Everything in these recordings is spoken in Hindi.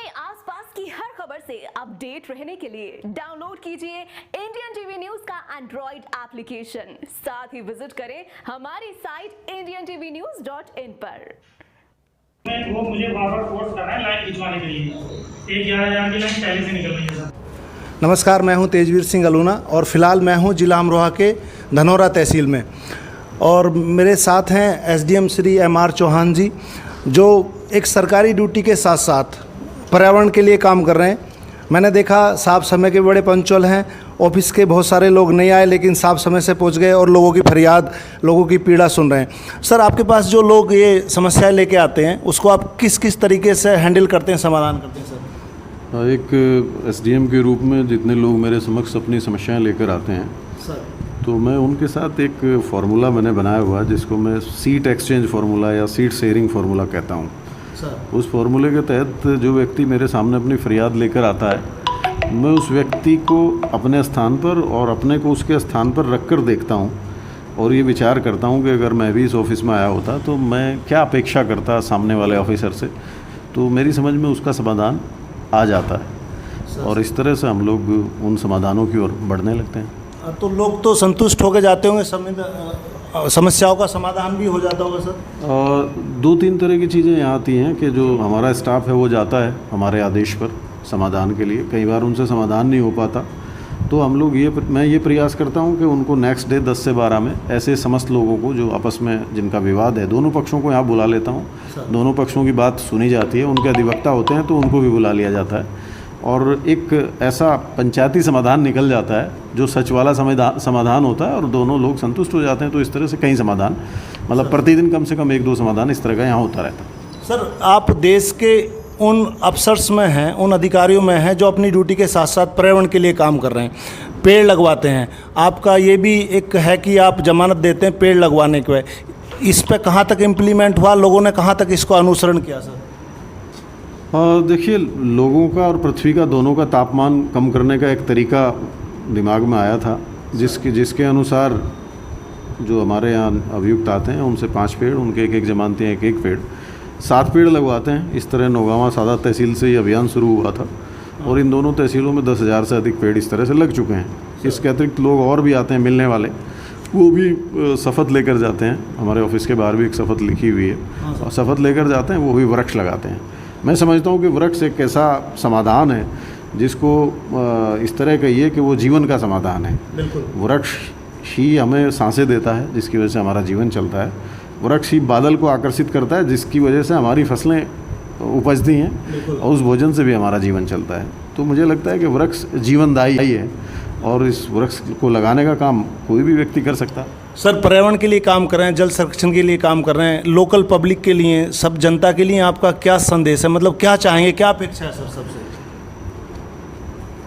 अपने आसपास की हर खबर से अपडेट रहने के लिए डाउनलोड कीजिए इंडियन टीवी न्यूज का एंड्रॉइड एप्लीकेशन। साथ ही विजिट करें हमारी साइट indianttvnews.in पर। वो मुझे बार-बार फोर्स कर रहा है लाइन खिंचवाने के लिए। 11,000 की लाइन पहले से निकल रही है सर। नमस्कार, मैं हूं तेजवीर सिंह अलूना और फ़िलहाल मैं हूं जिला अमरोहा के धनौरा तहसील में और मेरे साथ हैं एसडीएम श्री एमआर चौहान जी, जो एक सरकारी ड्यूटी के साथ साथ पर्यावरण के लिए काम कर रहे हैं। मैंने देखा साफ समय के बड़े पंचुअल हैं। ऑफिस के बहुत सारे लोग नहीं आए लेकिन साफ समय से पहुंच गए और लोगों की फरियाद, लोगों की पीड़ा सुन रहे हैं। सर, आपके पास जो लोग ये समस्याएं लेके आते हैं उसको आप किस किस तरीके से हैंडल करते हैं, समाधान करते हैं सर? एक एसडीएम के रूप में जितने लोग मेरे समक्ष अपनी समस्याएं लेकर आते हैं सर, तो मैं उनके साथ एक फार्मूला मैंने बनाया हुआ है जिसको मैं सीट एक्सचेंज फार्मूला या सीट शेयरिंग फार्मूला कहता हूँ। उस फार्मूले के तहत जो व्यक्ति मेरे सामने अपनी फरियाद लेकर आता है, मैं उस व्यक्ति को अपने स्थान पर और अपने को उसके स्थान पर रख कर देखता हूँ और ये विचार करता हूँ कि अगर मैं भी इस ऑफिस में आया होता तो मैं क्या अपेक्षा करता सामने वाले ऑफिसर से, तो मेरी समझ में उसका समाधान आ जाता है और इस तरह से हम लोग उन समाधानों की ओर बढ़ने लगते हैं। तो लोग तो संतुष्ट होकर जाते होंगे, समस्याओं का समाधान भी हो जाता होगा सर? 2-3 तरह की चीज़ें यहाँ आती हैं कि जो हमारा स्टाफ है वो जाता है हमारे आदेश पर समाधान के लिए। कई बार उनसे समाधान नहीं हो पाता तो हम लोग मैं ये प्रयास करता हूँ कि उनको नेक्स्ट डे 10 से 12 में ऐसे समस्त लोगों को जो आपस में जिनका विवाद है, दोनों पक्षों को यहाँ बुला लेता हूँ। दोनों पक्षों की बात सुनी जाती है, उनके अधिवक्ता होते हैं तो उनको भी बुला लिया जाता है और एक ऐसा पंचायती समाधान निकल जाता है जो सच वाला समाधान होता है और दोनों लोग संतुष्ट हो जाते हैं। तो इस तरह से कई समाधान, मतलब प्रतिदिन कम से कम 1-2 समाधान इस तरह का यहाँ होता रहता है। सर, आप देश के उन अफसर्स में हैं, उन अधिकारियों में हैं जो अपनी ड्यूटी के साथ साथ पर्यावरण के लिए काम कर रहे हैं, पेड़ लगवाते हैं। आपका ये भी एक है कि आप जमानत देते हैं पेड़ लगवाने के। इस पर कहाँ तक इम्प्लीमेंट हुआ, लोगों ने कहाँ तक इसको अनुसरण किया सर? देखिए, लोगों का और पृथ्वी का दोनों का तापमान कम करने का एक तरीका दिमाग में आया था जिसके अनुसार जो हमारे यहाँ अभियुक्त आते हैं उनसे 5 पेड़, उनके एक जमानती हैं, एक पेड़, 7 पेड़ लगवाते हैं। इस तरह नौगावा सादा तहसील से ये अभियान शुरू हुआ था और इन दोनों तहसीलों में 10,000 से अधिक पेड़ इस तरह से लग चुके हैं। इसके अतिरिक्त लोग और भी आते हैं मिलने वाले, वो भी शपथ लेकर जाते हैं। हमारे ऑफिस के बाहर भी एक शपथ लिखी हुई है और शपथ लेकर जाते हैं, वो भी वृक्ष लगाते हैं। मैं समझता हूँ कि वृक्ष एक ऐसा समाधान है जिसको इस तरह कहिए कि वो जीवन का समाधान है। वृक्ष ही हमें सांसें देता है जिसकी वजह से हमारा जीवन चलता है। वृक्ष ही बादल को आकर्षित करता है जिसकी वजह से हमारी फसलें उपजती हैं और उस भोजन से भी हमारा जीवन चलता है। तो मुझे लगता है कि वृक्ष जीवनदायी है और इस वृक्ष को लगाने का काम कोई भी व्यक्ति कर सकता है। सर, पर्यावरण के लिए काम कर रहे हैं, जल संरक्षण के लिए काम कर रहे हैं, लोकल पब्लिक के लिए, सब जनता के लिए आपका क्या संदेश है? मतलब क्या चाहेंगे, क्या अपेक्षा है सर सबसे?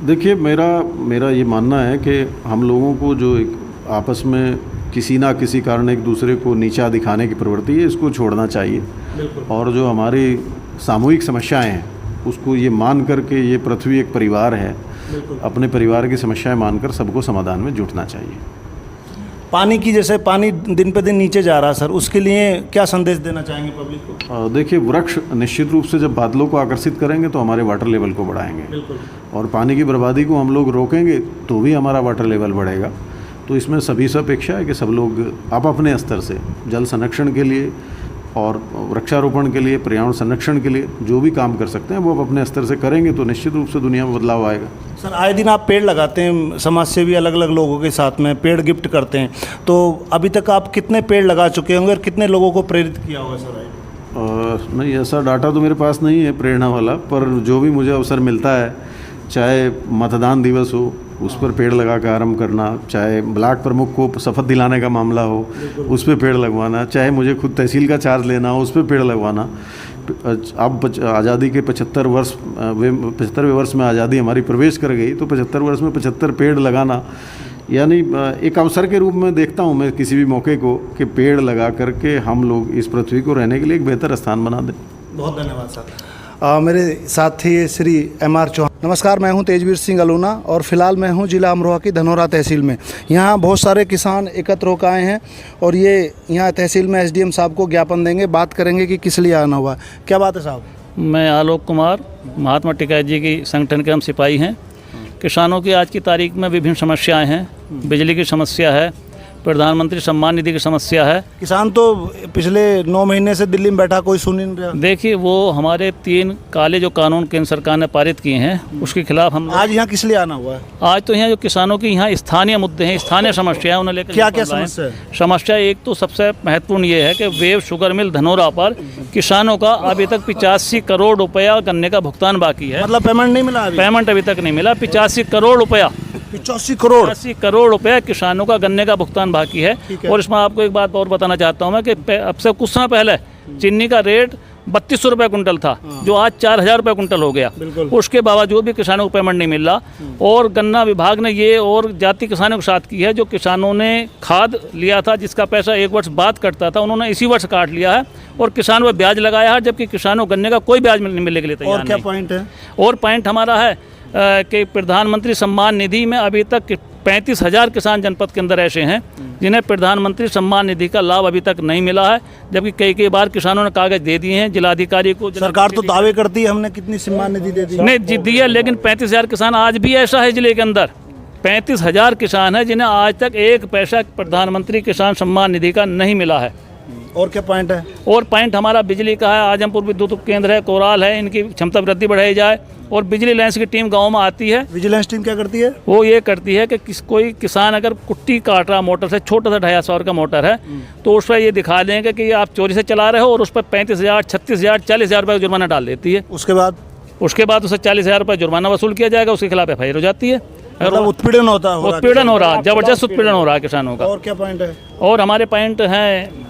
देखिए, मेरा ये मानना है कि हम लोगों को जो एक आपस में किसी ना किसी कारण एक दूसरे को नीचा दिखाने की प्रवृत्ति है, इसको छोड़ना चाहिए और जो हमारी सामूहिक समस्याएं हैं उसको ये मान कर के ये पृथ्वी एक परिवार है, अपने परिवार की समस्याएं मानकर सबको समाधान में जुटना चाहिए। पानी की, जैसे पानी दिन पे दिन नीचे जा रहा है सर, उसके लिए क्या संदेश देना चाहेंगे पब्लिक को? देखिए, वृक्ष निश्चित रूप से जब बादलों को आकर्षित करेंगे तो हमारे वाटर लेवल को बढ़ाएंगे और पानी की बर्बादी को हम लोग रोकेंगे तो भी हमारा वाटर लेवल बढ़ेगा। तो इसमें सभी से अपेक्षा है कि सब लोग अपने स्तर से जल संरक्षण के लिए और वृक्षारोपण के लिए, पर्यावरण संरक्षण के लिए जो भी काम कर सकते हैं वो अपने स्तर से करेंगे तो निश्चित रूप से दुनिया में बदलाव आएगा। सर, आए दिन आप पेड़ लगाते हैं, समाज सेवी अलग अलग लोगों के साथ में पेड़ गिफ्ट करते हैं, तो अभी तक आप कितने पेड़ लगा चुके होंगे और कितने लोगों को प्रेरित किया होगा सर? नहीं, ऐसा डाटा तो मेरे पास नहीं है प्रेरणा वाला, पर जो भी मुझे अवसर मिलता है, चाहे मतदान दिवस हो उस पर पेड़ लगा कर आरम्भ करना, चाहे ब्लॉक प्रमुख को शपथ दिलाने का मामला हो उस पर पेड़ लगवाना, चाहे मुझे खुद तहसील का चार्ज लेना हो उस पर पेड़ लगवाना। अब आज़ादी के 75वें वर्ष में आज़ादी हमारी प्रवेश कर गई तो 75 वर्ष में 75 पेड़ लगाना, यानी एक अवसर के रूप में देखता हूँ मैं किसी भी मौके को कि पेड़ लगा करके हम लोग इस पृथ्वी को रहने के लिए एक बेहतर स्थान बना दें। बहुत धन्यवाद सर। मेरे साथी श्री एमआर चौहान। नमस्कार, मैं हूं तेजवीर सिंह अलूना और फ़िलहाल मैं हूं जिला अमरोहा की धनौरा तहसील में। यहां बहुत सारे किसान एकत्र होकर आए हैं और ये यहां तहसील में एसडीएम साहब को ज्ञापन देंगे, बात करेंगे कि किस लिए आना हुआ। क्या बात है साहब? मैं आलोक कुमार, महात्मा टिकैत जी की संगठन के हम सिपाही हैं। किसानों की आज की तारीख में विभिन्न समस्याएं हैं। बिजली की समस्या है, प्रधानमंत्री सम्मान निधि की समस्या है। किसान तो पिछले 9 महीने से दिल्ली में बैठा, कोई सुन ही नहीं रहा। देखिए, वो हमारे 3 काले जो कानून केंद्र सरकार ने पारित किए हैं उसके खिलाफ हम आज यहाँ किस लिए आना हुआ है? आज तो यहाँ जो किसानों की यहाँ स्थानीय मुद्दे हैं, स्थानीय समस्या है, उन्हें लेकर क्या क्या समस्या है? समस्या एक तो सबसे महत्वपूर्ण ये है कि वेव शुगर मिल धनौरा पर किसानों का अभी तक 85 करोड़ रुपया गन्ने का भुगतान बाकी है। मतलब पेमेंट नहीं मिला अभी? पेमेंट अभी तक नहीं मिला। 85 करोड़ रुपया 85 करोड़ रुपया किसानों का गन्ने का भुगतान बाकी है। और इसमें आपको एक बात और बताना चाहता हूँ मैं कि अब से कुछ समय पहले चीनी का रेट 3200 रुपये कुंटल था, जो आज 4000 रुपये कुंटल हो गया। उसके बावजूद भी किसानों को पेमेंट नहीं मिल रहा। और गन्ना विभाग ने ये और जाति किसानों के साथ की है, जो किसानों ने खाद लिया था जिसका पैसा 1 वर्ष बाद कटता था, उन्होंने इसी वर्ष काट लिया है और किसानों पर ब्याज लगाया है, जबकि किसानों गन्ने का कोई ब्याज मिलने के लिए तैयार नहीं। और क्या पॉइंट है? और पॉइंट हमारा है कि प्रधानमंत्री सम्मान निधि में अभी तक 35,000 किसान जनपद के अंदर ऐसे हैं जिन्हें प्रधानमंत्री सम्मान निधि का लाभ अभी तक नहीं मिला है, जबकि कई बार किसानों ने कागज दे दिए हैं जिलाधिकारी को। सरकार तो दावे करती है हमने कितनी सम्मान निधि दे दी। नहीं दी है, लेकिन 35,000 किसान आज भी ऐसा है जिले के अंदर 35,000 किसान हैं जिन्हें आज तक 1 पैसा प्रधानमंत्री किसान सम्मान निधि का नहीं मिला है। और क्या पॉइंट है? और पॉइंट हमारा बिजली का है। आजमपुर विद्युत उपकेंद्र है, कोराल है, इनकी क्षमता वृद्धि बढ़ाई जाए। और विजिलेंस की टीम गांव में आती है। विजिलेंस टीम क्या करती है? वो ये करती है कि कोई किसान अगर कुट्टी काट रहा मोटर से, छोटा सा 250 का मोटर है, तो उस पर ये दिखा देंगे कि आप चोरी से चला रहे हो और उस पर 35,000, 36,000, 40,000 रुपये का जुर्माना डाल देती है। उसके बाद उसे 40,000 रुपये जुर्माना वसूल किया जाएगा, उसके खिलाफ FIR हो जाती है। मतलब उत्पीड़न होता है? उत्पीड़न हो रहा, जबरदस्त उत्पीड़न हो रहा है किसानों का। और क्या पॉइंट है? और हमारे पॉइंट हैं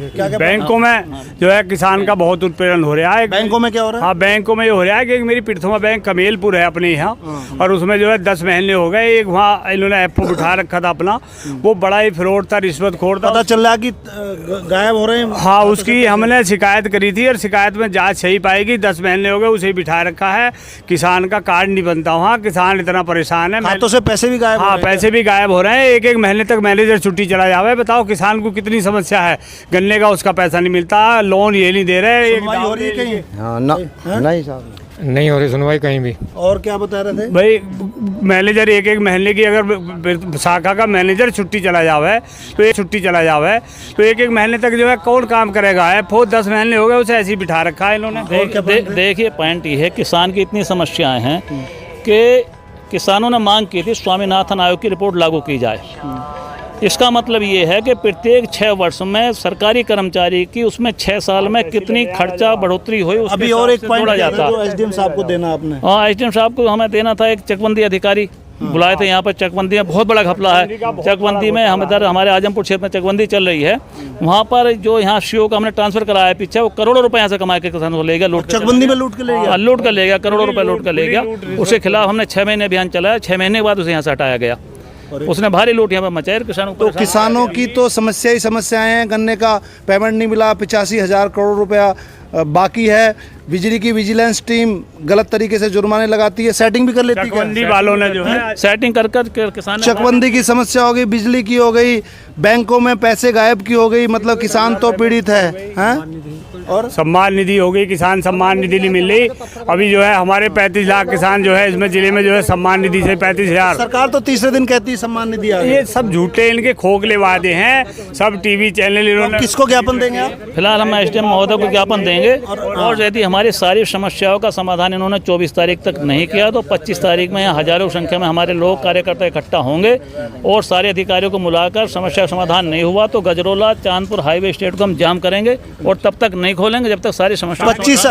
बैंकों में जो है किसान का बहुत उत्पीड़न हो रहा है। बैंकों में क्या हो रहा है? हाँ, बैंकों में ये हो रहा है कि एक मेरी प्रथमा बैंक कमेलपुर है अपने यहाँ, और उसमें जो है 10 महीने हो गए। एक वहाँ इन्होंने एफ बिठा रखा था अपना, वो बड़ा ही फ्रॉड था, रिश्वतखोर था। पता चल रहा कि गायब हो रहे हैं। हाँ, उसकी हमने शिकायत करी थी और शिकायत में जांच सही पाएगी। 10 महीने हो गए उसे बिठा रखा है। किसान का कार्ड नहीं बनता वहाँ, किसान इतना परेशान है। खातों से पैसे भी गायब। हाँ, पैसे भी गायब हो रहे हैं। एक महीने तक मैनेजर छुट्टी चला जावे। बताओ किसान को कितनी समस्या है। गन्ने का उसका पैसा नहीं मिलता, लोन ये नहीं दे रहे। हो रही है कहीं? हाँ नहीं साहब, नहीं हो रही सुनवाई कहीं भी। और क्या बता रहे थे भाई? मैनेजर एक महीने की अगर शाखा का मैनेजर छुट्टी चला जावे तो एक महीने तक जो है कौन काम करेगा? है 10 महीने हो गए उसे ऐसे ही बिठा रखा है इन्होंने। देखिए, पॉइंट ये है, किसान की इतनी समस्याएं हैं कि किसानों ने मांग की थी स्वामीनाथन आयोग की रिपोर्ट लागू की जाए। इसका मतलब ये है कि प्रत्येक 6 वर्ष में सरकारी कर्मचारी की उसमें 6 साल में कितनी खर्चा बढ़ोतरी हुई उसके अभी और एक पॉइंट जोड़ा जाता है। जो SDM साहब को देना आपने। हाँ, SDM साहब को हमें देना था। एक चकबंदी अधिकारी बुलाए थे यहाँ पर। चकबंदी में बहुत बड़ा घपला है। चकबंदी में हम इधर हमारे आजमपुर क्षेत्र में चकबंदी चल रही है, वहाँ पर जो यहाँ CO का हमने ट्रांसफर कराया पीछे, वो करोड़ों रुपए यहाँ से कमा के किसानों को ले गया, चकबंदी में लूट के ले गया। लूट कर ले गया, करोड़ों रुपए लूट कर ले गया। उसके खिलाफ हमने 6 महीने अभियान चलाया। 6 महीने के बाद उसे यहाँ से हटाया गया। उसने भारी लूट यहाँ पर मचाई किसानों को। तो किसानों की तो समस्या ही समस्याएं हैं। गन्ने का पेमेंट नहीं मिला, 85,000 करोड़ रुपया बाकी है। बिजली की विजिलेंस टीम गलत तरीके से जुर्माने लगाती है, सेटिंग भी कर लेती है। चकबंदी वालों ने जो है सेटिंग कर किसान, चकबंदी की समस्या हो गई, बिजली की हो गई, बैंकों में पैसे गायब की हो गई। मतलब किसान तो पीड़ित है, हैं? और सम्मान निधि हो गई, किसान सम्मान निधि नहीं मिल रही। अभी जो है हमारे 35 लाख किसान जो है इसमें जिले में जो है सम्मान निधि से 35,000। सरकार तो तीसरे दिन कहती है सम्मान निधि आ गई। ये सब झूठे इनके खोखले वादे हैं। सब टीवी चैनल इन्होंने। किसको ज्ञापन देंगे आप? फिलहाल हम SDM महोदय को ज्ञापन देंगे। और यदि हमारी सारी समस्याओं का समाधान इन्होंने 24 तारीख तक नहीं किया तो 25 तारीख में यहाँ हजारों की संख्या में हमारे लोग कार्यकर्ता इकट्ठा होंगे और सारे अधिकारियों को बुलाकर समस्या का समाधान नहीं हुआ तो गजरोला चांदपुर हाईवे स्टेट को हम जाम करेंगे और तब तक नहीं खोलेंगे जब तक सारी समस्या 25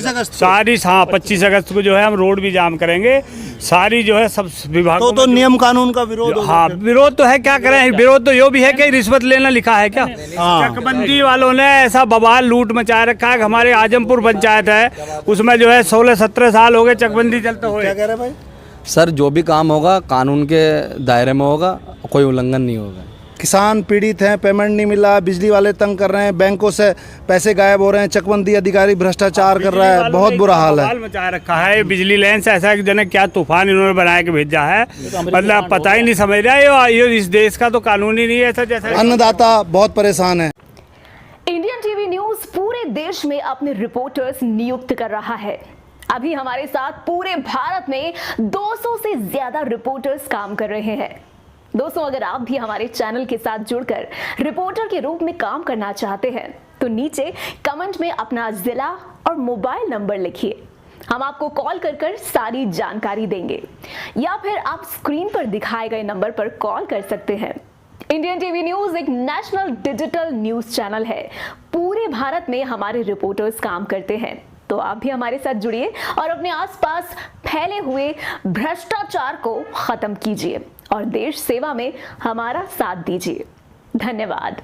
अगस्त सारी। हाँ, 25 अगस्त को जो है हम रोड भी जाम करेंगे। सारी जो है सब विभागों तो नियम कानून का विरोध। हाँ, विरोध तो है, क्या करें। विरोध तो यो भी है कि रिश्वत लेना लिखा है क्या? चकबंदी वालों ने ऐसा बवाल लूट मचा रखा है। हमारे आजमपुर पंचायत है, उसमें जो है 16-17 साल हो गए चकबंदी चलते हुए। क्या कह रहे भाई? सर, जो भी काम होगा कानून के दायरे में होगा, कोई उल्लंघन नहीं होगा। किसान पीड़ित हैं, पेमेंट नहीं मिला, बिजली वाले तंग कर रहे हैं, बैंकों से पैसे गायब हो रहे हैं, चकबंदी अधिकारी भ्रष्टाचार कर रहा है, बहुत बुरा हाल है। मचा रखा है बिजली लाइन से। ऐसा जने क्या तूफान इन्होंने बना के भेजा है, मतलब पता ही नहीं समझ रहा है। ये इस देश का तो कानून ही नहीं है ऐसा जैसा। अन्नदाता बहुत परेशान है। इंडियन टीवी न्यूज पूरे देश में अपने रिपोर्टर्स नियुक्त कर रहा है। अभी हमारे साथ पूरे भारत में 200 से ज्यादा रिपोर्टर्स काम कर रहे हैं। दोस्तों, अगर आप भी हमारे चैनल के साथ जुड़कर रिपोर्टर के रूप में काम करना चाहते हैं तो नीचे कमेंट में अपना जिला और मोबाइल नंबर लिखिए। हम आपको कॉल कर सारी जानकारी देंगे, या फिर आप स्क्रीन पर दिखाए गए नंबर पर कॉल कर सकते हैं। इंडियन टीवी न्यूज एक नेशनल डिजिटल न्यूज चैनल है। पूरे भारत में हमारे रिपोर्टर्स काम करते हैं, तो आप भी हमारे साथ जुड़िए और अपने आसपास फैले हुए भ्रष्टाचार को खत्म कीजिए और देश सेवा में हमारा साथ दीजिए। धन्यवाद।